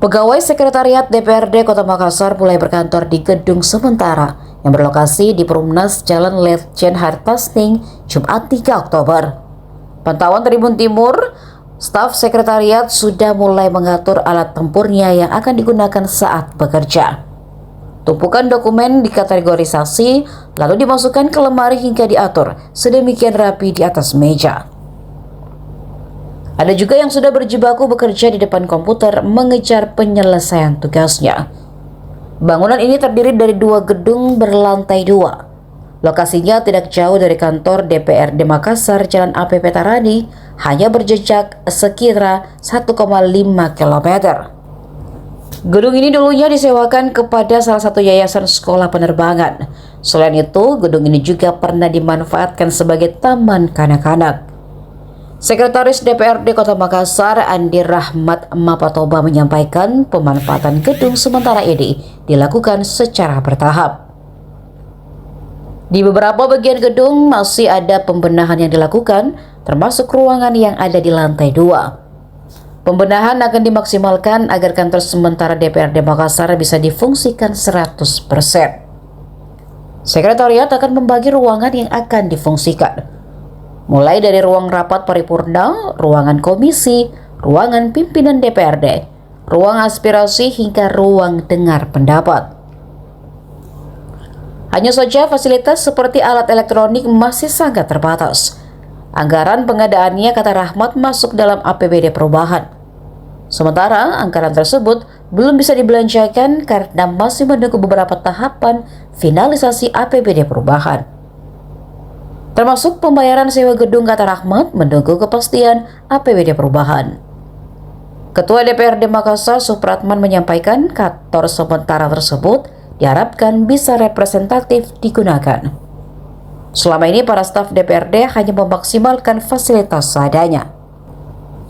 Pegawai Sekretariat DPRD Kota Makassar mulai berkantor di gedung sementara yang berlokasi di Perumnas Jalan Letjen Hartasning, Jumat 3 Oktober. Pantauan Tribun Timur, staf sekretariat sudah mulai mengatur alat tempurnya yang akan digunakan saat bekerja. Tumpukan dokumen dikategorisasi, lalu dimasukkan ke lemari hingga diatur sedemikian rapi di atas meja. Ada juga yang sudah berjibaku bekerja di depan komputer mengejar penyelesaian tugasnya. Bangunan ini terdiri dari 2 gedung berlantai 2. Lokasinya tidak jauh dari kantor DPRD Makassar, Jalan AP Petarani, hanya berjejak sekitar 1,5 km. Gedung ini dulunya disewakan kepada salah satu yayasan sekolah penerbangan. Selain itu, gedung ini juga pernah dimanfaatkan sebagai taman kanak-kanak. Sekretaris DPRD Kota Makassar, Andi Rahmat Mapatoba, menyampaikan pemanfaatan gedung sementara ini dilakukan secara bertahap. Di beberapa bagian gedung masih ada pembenahan yang dilakukan, termasuk ruangan yang ada di lantai 2. Pembenahan akan dimaksimalkan agar kantor sementara DPRD Makassar bisa difungsikan 100%. Sekretariat akan membagi ruangan yang akan difungsikan, mulai dari ruang rapat paripurna, ruangan komisi, ruangan pimpinan DPRD, ruang aspirasi hingga ruang dengar pendapat. Hanya saja fasilitas seperti alat elektronik masih sangat terbatas. Anggaran pengadaannya, kata Rahmat, masuk dalam APBD perubahan. Sementara anggaran tersebut belum bisa dibelanjakan karena masih menunggu beberapa tahapan finalisasi APBD perubahan, termasuk pembayaran sewa gedung, kata Rahmat, menunggu kepastian APBD perubahan. Ketua DPRD Makassar, Supratman, menyampaikan kantor sementara tersebut diharapkan bisa representatif digunakan. Selama ini para staf DPRD hanya memaksimalkan fasilitas seadanya.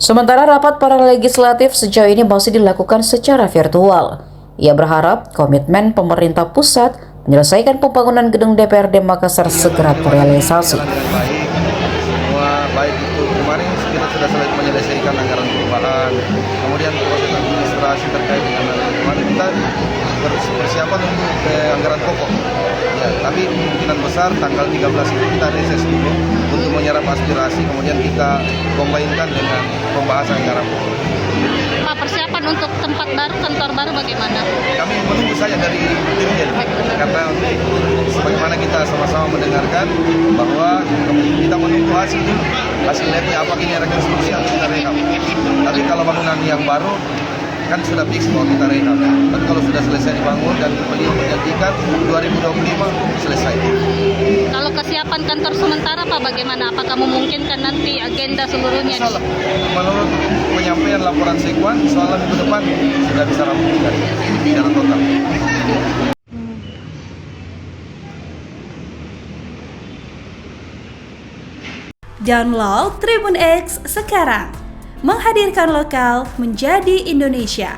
Sementara rapat para legislatif sejauh ini masih dilakukan secara virtual. Ia berharap komitmen pemerintah pusat menyelesaikan pembangunan gedung DPRD Makassar segera terrealisasi. Semua baik itu kemarin kita sudah menyelesaikan anggaran perubahan, kemudian proses administrasi terkait dengan kemarin kita persiapan untuk anggaran pokok. Ya, tapi kemungkinan besar tanggal 13 itu kita reses dulu untuk menyerap aspirasi, kemudian kita kombinkan dengan pembahasan anggaran pokok. Pak, persiapan untuk tempat baru, kantor baru bagaimana? Kami menunggu saja dari dirjen, karena sebagaimana kita sama-sama mendengarkan bahwa kita menunggu hasil labnya apa, ini rekonstruksi atau kita rehab. Tapi kalau bangunan yang baru kan sudah fix bahwa kita rehab. Tapi kalau sudah selesai dibangun dan beliau menjanjikan 2025 selesai. Kalau kesiapan kantor sementara Pak bagaimana? Apakah memungkinkan nanti agenda seluruhnya? Menurut penyampaian laporan sekwan, soal minggu depan sudah bisa rampungkan secara total. Download Tribun X sekarang, menghadirkan lokal menjadi Indonesia.